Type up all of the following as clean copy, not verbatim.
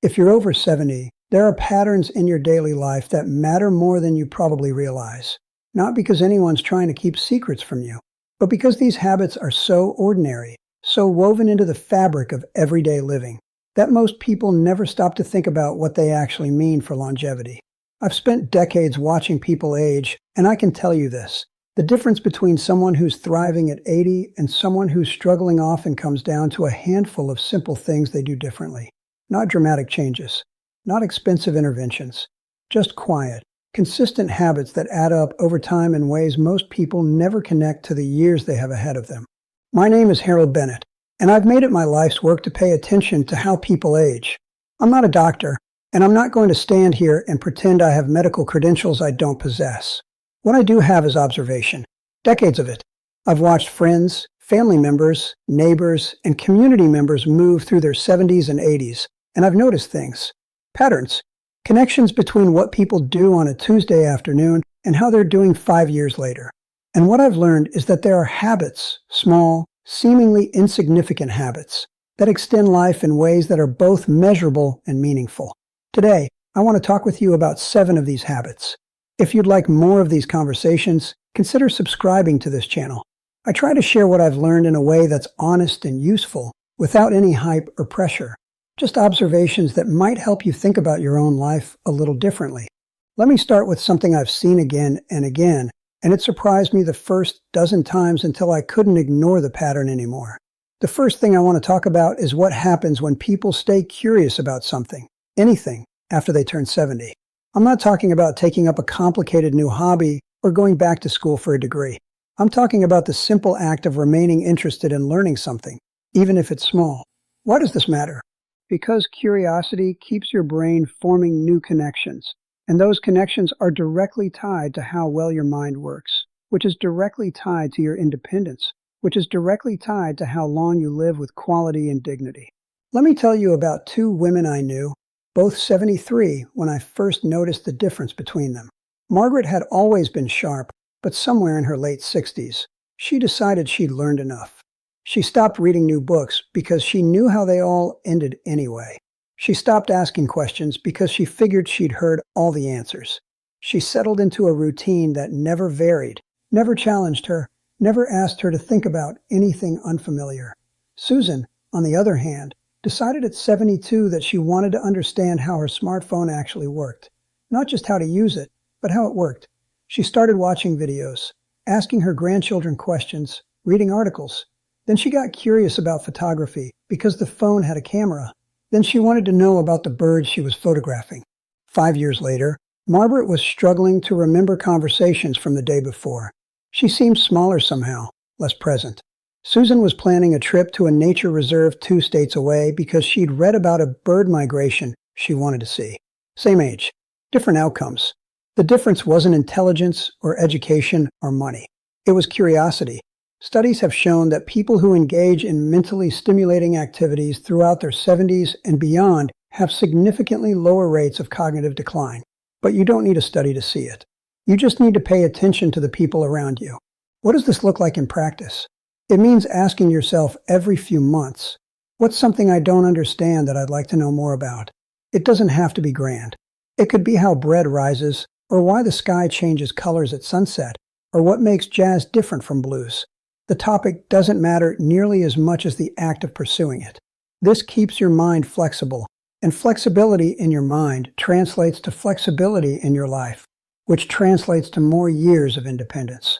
If you're over 70, there are patterns in your daily life that matter more than you probably realize. Not because anyone's trying to keep secrets from you, but because these habits are so ordinary, so woven into the fabric of everyday living, that most people never stop to think about what they actually mean for longevity. I've spent decades watching people age, and I can tell you this. The difference between someone who's thriving at 80 and someone who's struggling often comes down to a handful of simple things they do differently. Not dramatic changes, not expensive interventions, just quiet, consistent habits that add up over time in ways most people never connect to the years they have ahead of them. My name is Harold Bennett, and I've made it my life's work to pay attention to how people age. I'm not a doctor, and I'm not going to stand here and pretend I have medical credentials I don't possess. What I do have is observation, decades of it. I've watched friends, family members, neighbors, and community members move through their 70s and 80s, and I've noticed things, patterns, connections between what people do on a Tuesday afternoon and how they're doing 5 years later. And what I've learned is that there are habits, small, seemingly insignificant habits, that extend life in ways that are both measurable and meaningful. Today, I want to talk with you about 7 of these habits. If you'd like more of these conversations, consider subscribing to this channel. I try to share what I've learned in a way that's honest and useful, without any hype or pressure. Just observations that might help you think about your own life a little differently. Let me start with something I've seen again and again, and it surprised me the first dozen times until I couldn't ignore the pattern anymore. The first thing I want to talk about is what happens when people stay curious about something, anything, after they turn 70. I'm not talking about taking up a complicated new hobby or going back to school for a degree. I'm talking about the simple act of remaining interested in learning something, even if it's small. Why does this matter? Because curiosity keeps your brain forming new connections, and those connections are directly tied to how well your mind works, which is directly tied to your independence, which is directly tied to how long you live with quality and dignity. Let me tell you about 2 women I knew, both 73, when I first noticed the difference between them. Margaret had always been sharp, but somewhere in her late 60s, she decided she'd learned enough. She stopped reading new books because she knew how they all ended anyway. She stopped asking questions because she figured she'd heard all the answers. She settled into a routine that never varied, never challenged her, never asked her to think about anything unfamiliar. Susan, on the other hand, decided at 72 that she wanted to understand how her smartphone actually worked. Not just how to use it, but how it worked. She started watching videos, asking her grandchildren questions, reading articles. Then she got curious about photography because the phone had a camera. Then she wanted to know about the birds she was photographing. 5 years later, Margaret was struggling to remember conversations from the day before. She seemed smaller somehow, less present. Susan was planning a trip to a nature reserve 2 states away because she'd read about a bird migration she wanted to see. Same age, different outcomes. The difference wasn't intelligence or education or money. It was curiosity. Studies have shown that people who engage in mentally stimulating activities throughout their 70s and beyond have significantly lower rates of cognitive decline. But you don't need a study to see it. You just need to pay attention to the people around you. What does this look like in practice? It means asking yourself every few months, what's something I don't understand that I'd like to know more about? It doesn't have to be grand. It could be how bread rises, or why the sky changes colors at sunset, or what makes jazz different from blues. The topic doesn't matter nearly as much as the act of pursuing it. This keeps your mind flexible, and flexibility in your mind translates to flexibility in your life, which translates to more years of independence.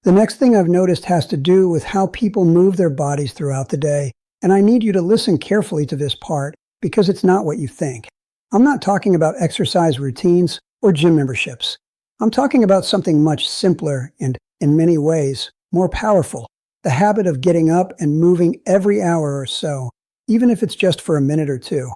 The next thing I've noticed has to do with how people move their bodies throughout the day, and I need you to listen carefully to this part because it's not what you think. I'm not talking about exercise routines or gym memberships. I'm talking about something much simpler and, in many ways, more powerful. The habit of getting up and moving every hour or so, even if it's just for a minute or 2.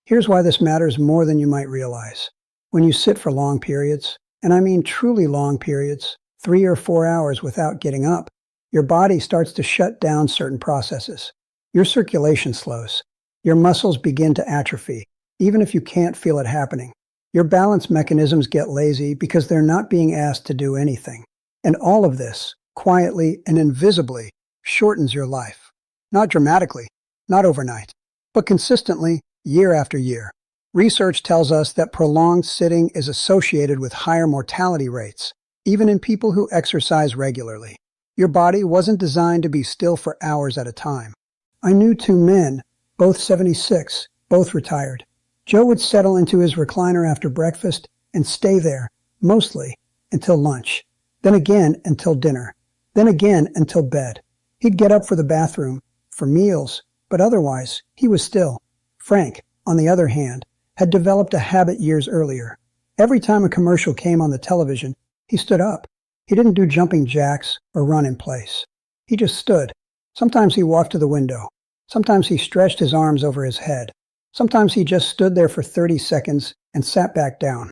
Here's why this matters more than you might realize. When you sit for long periods, and I mean truly long periods, 3 or 4 hours without getting up, your body starts to shut down certain processes. Your circulation slows. Your muscles begin to atrophy, even if you can't feel it happening. Your balance mechanisms get lazy because they're not being asked to do anything. And all of this, quietly and invisibly, shortens your life. Not dramatically, not overnight, but consistently, year after year. Research tells us that prolonged sitting is associated with higher mortality rates, even in people who exercise regularly. Your body wasn't designed to be still for hours at a time. I knew two men, both 76, both retired. Joe would settle into his recliner after breakfast and stay there, mostly, until lunch, then again until dinner, then again until bed. He'd get up for the bathroom, for meals, but otherwise, he was still. Frank, on the other hand, had developed a habit years earlier. Every time a commercial came on the television, he stood up. He didn't do jumping jacks or run in place. He just stood. Sometimes he walked to the window. Sometimes he stretched his arms over his head. Sometimes he just stood there for 30 seconds and sat back down.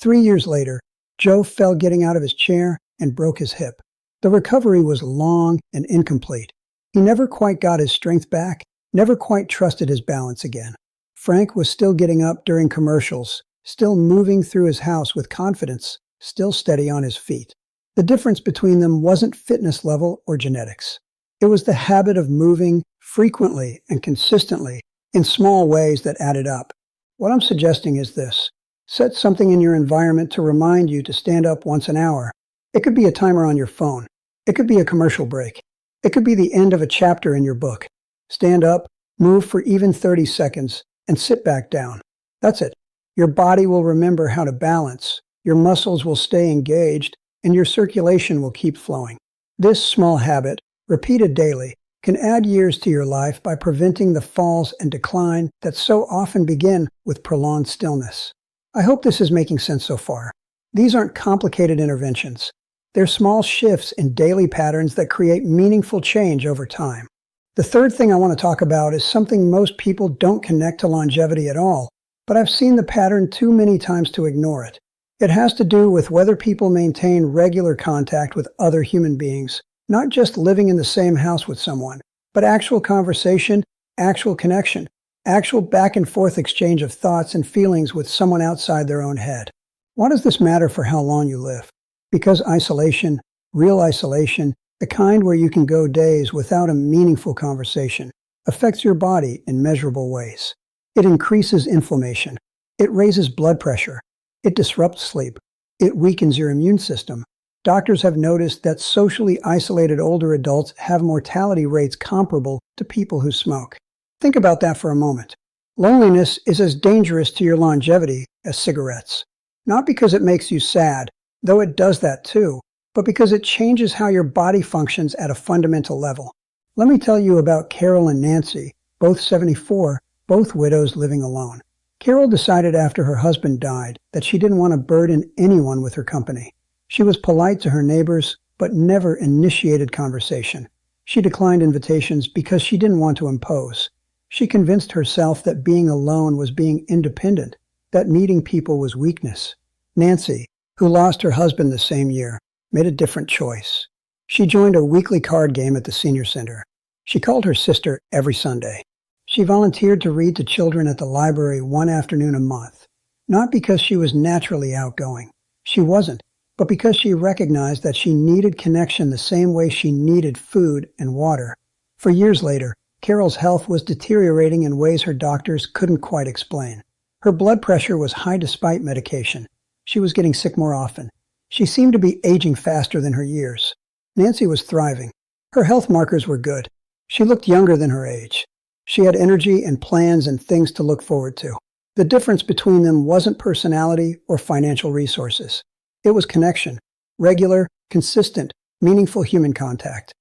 3 years later, Joe fell getting out of his chair and broke his hip. The recovery was long and incomplete. He never quite got his strength back, never quite trusted his balance again. Frank was still getting up during commercials, still moving through his house with confidence, still steady on his feet. The difference between them wasn't fitness level or genetics. It was the habit of moving frequently and consistently in small ways that added up. What I'm suggesting is this. Set something in your environment to remind you to stand up once an hour. It could be a timer on your phone. It could be a commercial break. It could be the end of a chapter in your book. Stand up, move for even 30 seconds, and sit back down. That's it. Your body will remember how to balance, your muscles will stay engaged, and your circulation will keep flowing. This small habit, repeated daily, can add years to your life by preventing the falls and decline that so often begin with prolonged stillness. I hope this is making sense so far. These aren't complicated interventions. They're small shifts in daily patterns that create meaningful change over time. The third thing I want to talk about is something most people don't connect to longevity at all, but I've seen the pattern too many times to ignore it. It has to do with whether people maintain regular contact with other human beings, not just living in the same house with someone, but actual conversation, actual connection, actual back and forth exchange of thoughts and feelings with someone outside their own head. Why does this matter for how long you live? Because isolation, real isolation, the kind where you can go days without a meaningful conversation, affects your body in measurable ways. It increases inflammation. It raises blood pressure. It disrupts sleep. It weakens your immune system. Doctors have noticed that socially isolated older adults have mortality rates comparable to people who smoke. Think about that for a moment. Loneliness is as dangerous to your longevity as cigarettes. Not because it makes you sad, though it does that too, but because it changes how your body functions at a fundamental level. Let me tell you about Carol and Nancy, both 74, both widows living alone. Carol decided after her husband died that she didn't want to burden anyone with her company. She was polite to her neighbors, but never initiated conversation. She declined invitations because she didn't want to impose. She convinced herself that being alone was being independent, that needing people was weakness. Nancy, who lost her husband the same year, made a different choice. She joined a weekly card game at the senior center. She called her sister every Sunday. She volunteered to read to children at the library one afternoon a month, not because she was naturally outgoing. She wasn't, but because she recognized that she needed connection the same way she needed food and water. For years later, Carol's health was deteriorating in ways her doctors couldn't quite explain. Her blood pressure was high despite medication. She was getting sick more often. She seemed to be aging faster than her years. Nancy was thriving. Her health markers were good. She looked younger than her age. She had energy and plans and things to look forward to. The difference between them wasn't personality or financial resources. It was connection. Regular, consistent, meaningful human contact.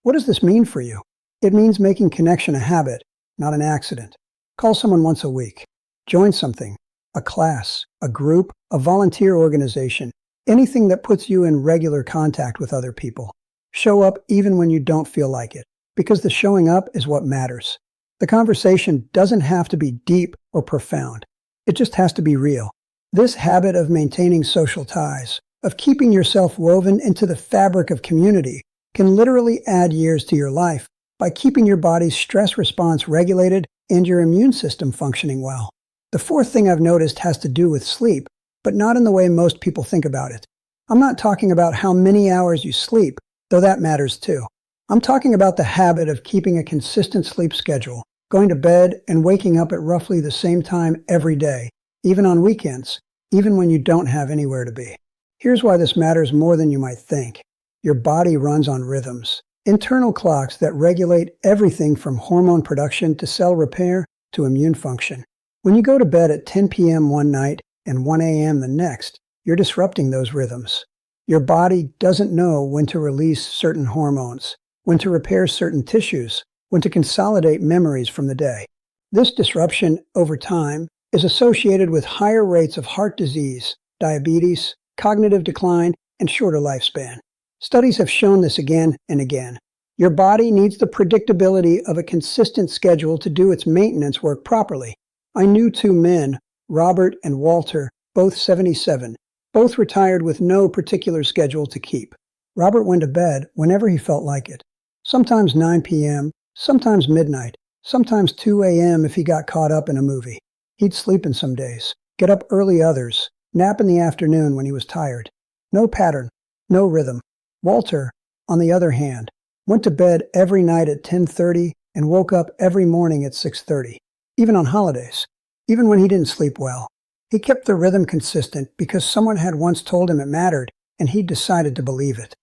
What does this mean for you? It means making connection a habit, not an accident. Call someone once a week. Join something. A class, a group, a volunteer organization. Anything that puts you in regular contact with other people. Show up even when you don't feel like it, because the showing up is what matters. The conversation doesn't have to be deep or profound. It just has to be real. This habit of maintaining social ties, of keeping yourself woven into the fabric of community, can literally add years to your life by keeping your body's stress response regulated and your immune system functioning well. The fourth thing I've noticed has to do with sleep, but not in the way most people think about it. I'm not talking about how many hours you sleep, though that matters too. I'm talking about the habit of keeping a consistent sleep schedule, going to bed and waking up at roughly the same time every day, even on weekends, even when you don't have anywhere to be. Here's why this matters more than you might think. Your body runs on rhythms, internal clocks that regulate everything from hormone production to cell repair to immune function. When you go to bed at 10 p.m. one night and 1 a.m. the next, you're disrupting those rhythms. Your body doesn't know when to release certain hormones, when to repair certain tissues, when to consolidate memories from the day. This disruption over time is associated with higher rates of heart disease, diabetes, cognitive decline, and shorter lifespan. Studies have shown this again and again. Your body needs the predictability of a consistent schedule to do its maintenance work properly. I knew two men, Robert and Walter, both 77. Both retired with no particular schedule to keep. Robert went to bed whenever he felt like it. Sometimes 9 p.m., sometimes midnight, sometimes 2 a.m. if he got caught up in a movie. He'd sleep in some days, get up early others, nap in the afternoon when he was tired. No pattern, no rhythm. Walter, on the other hand, went to bed every night at 10:30 and woke up every morning at 6:30, even on holidays, even when he didn't sleep well. He kept the rhythm consistent because someone had once told him it mattered, and he decided to believe it.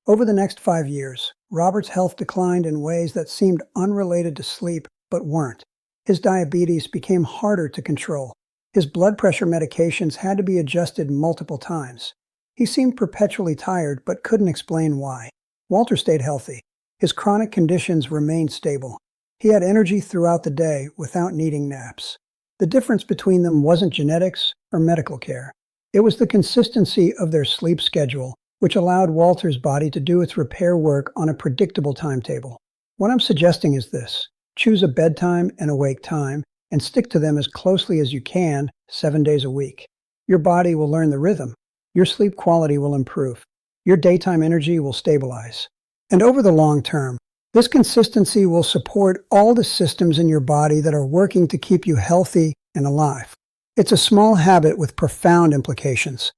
Over the next 5 years, Robert's health declined in ways that seemed unrelated to sleep, but weren't. His diabetes became harder to control. His blood pressure medications had to be adjusted multiple times. He seemed perpetually tired, but couldn't explain why. Walter stayed healthy. His chronic conditions remained stable. He had energy throughout the day without needing naps. The difference between them wasn't genetics or medical care. It was the consistency of their sleep schedule, which allowed Walter's body to do its repair work on a predictable timetable. What I'm suggesting is this: choose a bedtime and a wake time, and stick to them as closely as you can, 7 days a week. Your body will learn the rhythm. Your sleep quality will improve. Your daytime energy will stabilize. And over the long term, this consistency will support all the systems in your body that are working to keep you healthy and alive. It's a small habit with profound implications.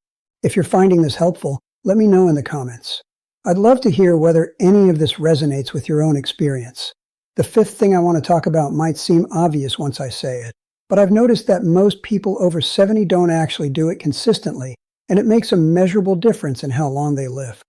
If you're finding this helpful, let me know in the comments. I'd love to hear whether any of this resonates with your own experience. The fifth thing I want to talk about might seem obvious once I say it, but I've noticed that most people over 70 don't actually do it consistently, and it makes a measurable difference in how long they live.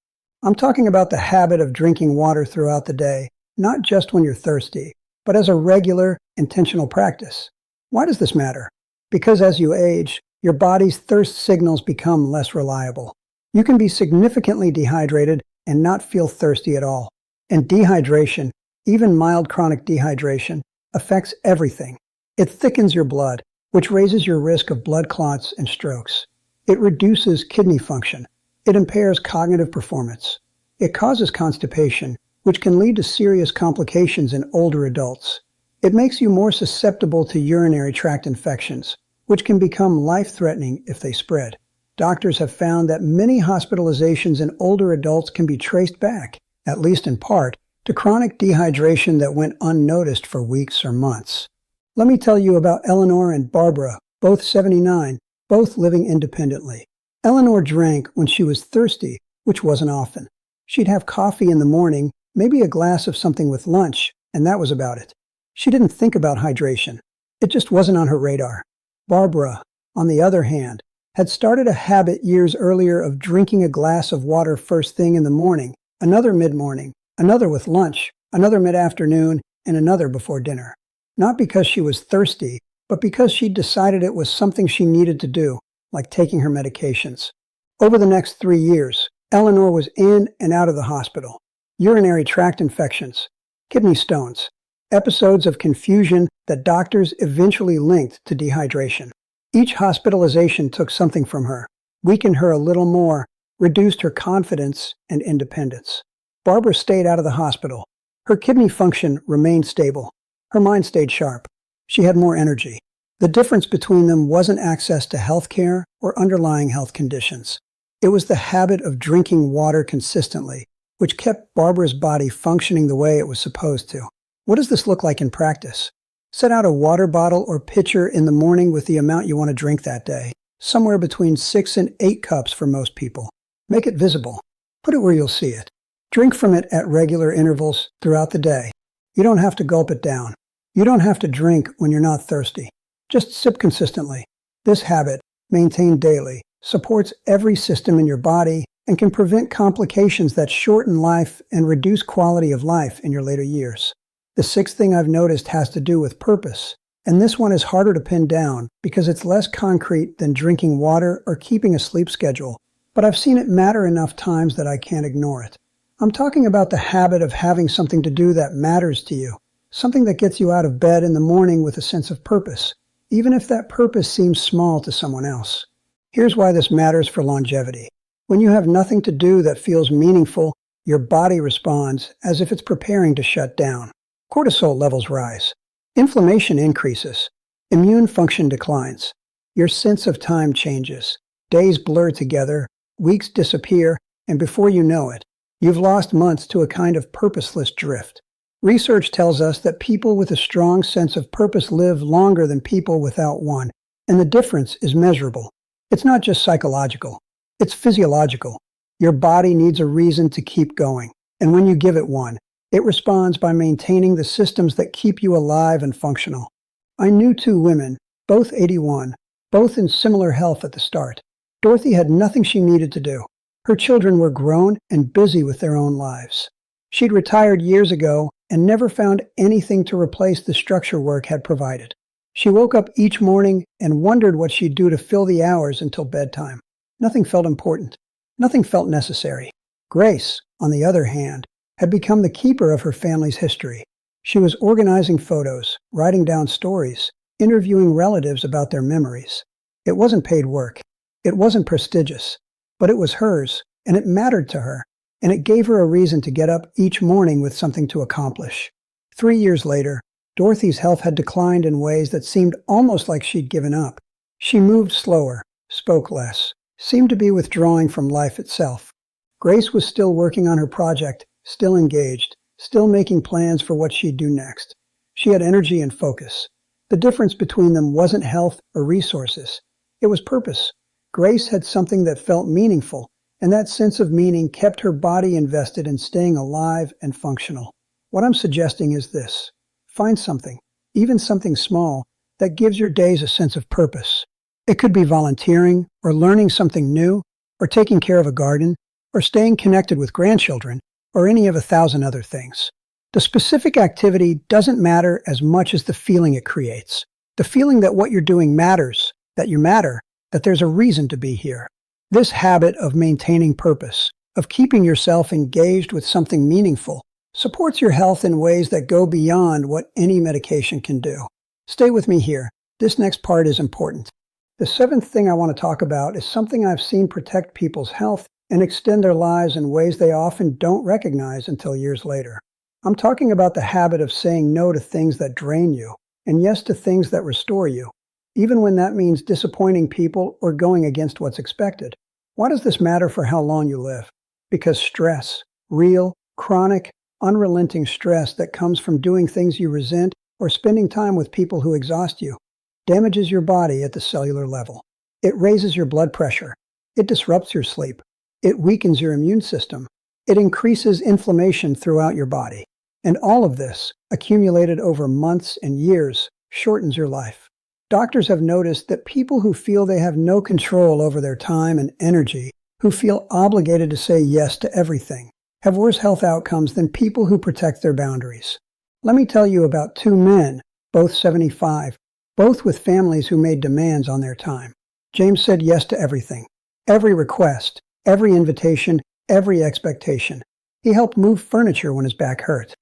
I'm talking about the habit of drinking water throughout the day, not just when you're thirsty, but as a regular, intentional practice. Why does this matter? Because as you age, your body's thirst signals become less reliable. You can be significantly dehydrated and not feel thirsty at all. And dehydration, even mild chronic dehydration, affects everything. It thickens your blood, which raises your risk of blood clots and strokes. It reduces kidney function. It impairs cognitive performance. It causes constipation, which can lead to serious complications in older adults. It makes you more susceptible to urinary tract infections, which can become life-threatening if they spread. Doctors have found that many hospitalizations in older adults can be traced back, at least in part, to chronic dehydration that went unnoticed for weeks or months. Let me tell you about Eleanor and Barbara, both 79, both living independently. Eleanor drank when she was thirsty, which wasn't often. She'd have coffee in the morning, maybe a glass of something with lunch, and that was about it. She didn't think about hydration. It just wasn't on her radar. Barbara, on the other hand, had started a habit years earlier of drinking a glass of water first thing in the morning, another mid-morning, another with lunch, another mid-afternoon, and another before dinner. Not because she was thirsty, but because she decided it was something she needed to do, like taking her medications. Over the next 3 years, Eleanor was in and out of the hospital. Urinary tract infections, kidney stones, episodes of confusion that doctors eventually linked to dehydration. Each hospitalization took something from her, weakened her a little more, reduced her confidence and independence. Barbara stayed out of the hospital. Her kidney function remained stable. Her mind stayed sharp. She had more energy. The difference between them wasn't access to health care or underlying health conditions. It was the habit of drinking water consistently, which kept Barbara's body functioning the way it was supposed to. What does this look like in practice? Set out a water bottle or pitcher in the morning with the amount you want to drink that day, somewhere between 6 and 8 cups for most people. Make it visible. Put it where you'll see it. Drink from it at regular intervals throughout the day. You don't have to gulp it down. You don't have to drink when you're not thirsty. Just sip consistently. This habit, maintained daily, supports every system in your body and can prevent complications that shorten life and reduce quality of life in your later years. The sixth thing I've noticed has to do with purpose, and this one is harder to pin down because it's less concrete than drinking water or keeping a sleep schedule, but I've seen it matter enough times that I can't ignore it. I'm talking about the habit of having something to do that matters to you, something that gets you out of bed in the morning with a sense of purpose, even if that purpose seems small to someone else. Here's why this matters for longevity. When you have nothing to do that feels meaningful, your body responds as if it's preparing to shut down. Cortisol levels rise. Inflammation increases. Immune function declines. Your sense of time changes. Days blur together, weeks disappear, and before you know it, you've lost months to a kind of purposeless drift. Research tells us that people with a strong sense of purpose live longer than people without one, and the difference is measurable. It's not just psychological. It's physiological. Your body needs a reason to keep going, and when you give it one, it responds by maintaining the systems that keep you alive and functional. I knew two women, both 81, both in similar health at the start. Dorothy had nothing she needed to do. Her children were grown and busy with their own lives. She'd retired years ago and never found anything to replace the structure work had provided. She woke up each morning and wondered what she'd do to fill the hours until bedtime. Nothing felt important. Nothing felt necessary. Grace, on the other hand, had become the keeper of her family's history. She was organizing photos, writing down stories, interviewing relatives about their memories. It wasn't paid work. It wasn't prestigious, but it was hers, and it mattered to her, and it gave her a reason to get up each morning with something to accomplish. 3 years later, Dorothy's health had declined in ways that seemed almost like she'd given up. She moved slower, spoke less, seemed to be withdrawing from life itself. Grace was still working on her project, still engaged, still making plans for what she'd do next. She had energy and focus. The difference between them wasn't health or resources. It was purpose. Grace had something that felt meaningful, and that sense of meaning kept her body invested in staying alive and functional. What I'm suggesting is this. Find something, even something small, that gives your days a sense of purpose. It could be volunteering, or learning something new, or taking care of a garden, or staying connected with grandchildren, or any of 1,000 other things. The specific activity doesn't matter as much as the feeling it creates. The feeling that what you're doing matters, that you matter, that there's a reason to be here. This habit of maintaining purpose, of keeping yourself engaged with something meaningful, supports your health in ways that go beyond what any medication can do. Stay with me here. This next part is important. The seventh thing I want to talk about is something I've seen protect people's health and extend their lives in ways they often don't recognize until years later. I'm talking about the habit of saying no to things that drain you, and yes to things that restore you, even when that means disappointing people or going against what's expected. Why does this matter for how long you live? Because stress, real, chronic, unrelenting stress that comes from doing things you resent or spending time with people who exhaust you, damages your body at the cellular level. It raises your blood pressure. It disrupts your sleep. It weakens your immune system. It increases inflammation throughout your body. And all of this, accumulated over months and years, shortens your life. Doctors have noticed that people who feel they have no control over their time and energy, who feel obligated to say yes to everything, have worse health outcomes than people who protect their boundaries. Let me tell you about two men, both 75, both with families who made demands on their time. James said yes to everything, every request, every invitation, every expectation. He helped move furniture when his back hurt.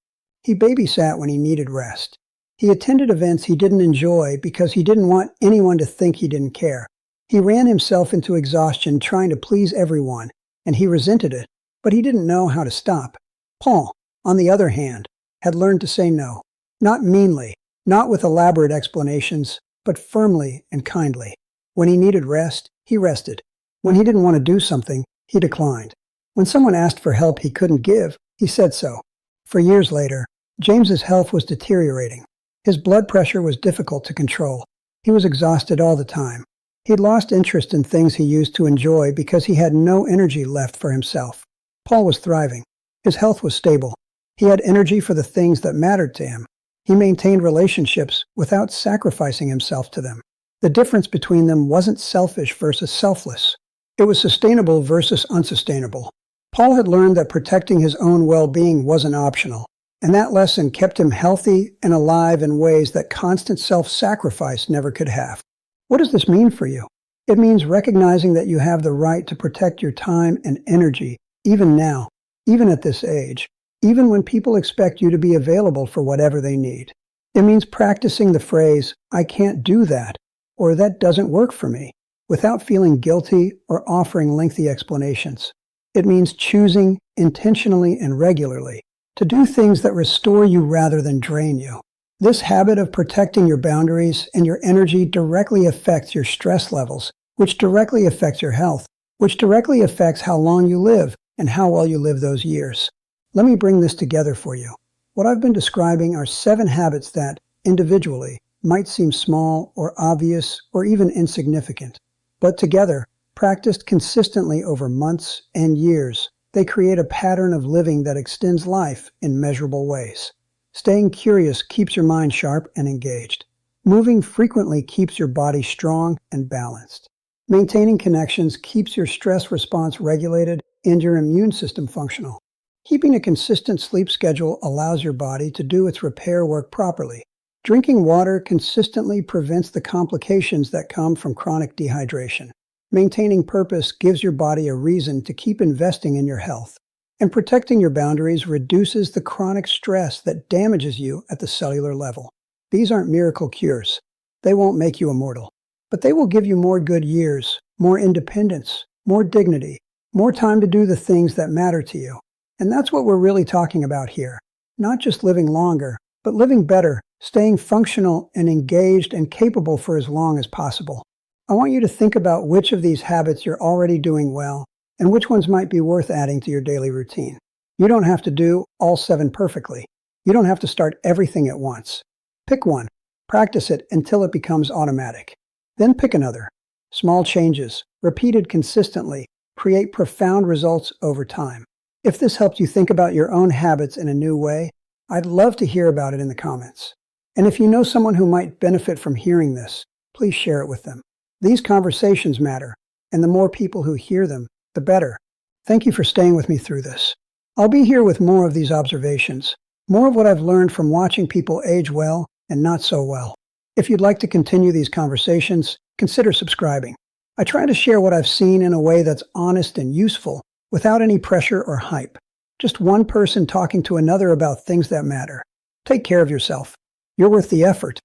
He babysat when he needed rest. He attended events he didn't enjoy because he didn't want anyone to think he didn't care. He ran himself into exhaustion trying to please everyone, and he resented it, but he didn't know how to stop. Paul, on the other hand, had learned to say no. Not meanly, not with elaborate explanations, but firmly and kindly. When he needed rest, he rested. When he didn't want to do something, he declined. When someone asked for help he couldn't give, he said so. For years later, James's health was deteriorating. His blood pressure was difficult to control. He was exhausted all the time. He'd lost interest in things he used to enjoy because he had no energy left for himself. Paul was thriving. His health was stable. He had energy for the things that mattered to him. He maintained relationships without sacrificing himself to them. The difference between them wasn't selfish versus selfless. It was sustainable versus unsustainable. Paul had learned that protecting his own well-being wasn't optional, and that lesson kept him healthy and alive in ways that constant self-sacrifice never could have. What does this mean for you? It means recognizing that you have the right to protect your time and energy, even now, even at this age, even when people expect you to be available for whatever they need. It means practicing the phrase, "I can't do that," or "that doesn't work for me," without feeling guilty or offering lengthy explanations. It means choosing intentionally and regularly to do things that restore you rather than drain you. This habit of protecting your boundaries and your energy directly affects your stress levels, which directly affects your health, which directly affects how long you live and how well you live those years. Let me bring this together for you. What I've been describing are 7 habits that, individually, might seem small or obvious or even insignificant. But together, practiced consistently over months and years, they create a pattern of living that extends life in measurable ways. Staying curious keeps your mind sharp and engaged. Moving frequently keeps your body strong and balanced. Maintaining connections keeps your stress response regulated and your immune system functional. Keeping a consistent sleep schedule allows your body to do its repair work properly. Drinking water consistently prevents the complications that come from chronic dehydration. Maintaining purpose gives your body a reason to keep investing in your health. And protecting your boundaries reduces the chronic stress that damages you at the cellular level. These aren't miracle cures. They won't make you immortal. But they will give you more good years, more independence, more dignity, more time to do the things that matter to you. And that's what we're really talking about here. Not just living longer, but living better, staying functional and engaged and capable for as long as possible. I want you to think about which of these habits you're already doing well and which ones might be worth adding to your daily routine. You don't have to do all 7 perfectly. You don't have to start everything at once. Pick one, practice it until it becomes automatic. Then pick another. Small changes, repeated consistently, create profound results over time. If this helped you think about your own habits in a new way, I'd love to hear about it in the comments. And if you know someone who might benefit from hearing this, please share it with them. These conversations matter, and the more people who hear them, the better. Thank you for staying with me through this. I'll be here with more of these observations, more of what I've learned from watching people age well and not so well. If you'd like to continue these conversations, consider subscribing. I try to share what I've seen in a way that's honest and useful, without any pressure or hype. Just one person talking to another about things that matter. Take care of yourself. You're worth the effort,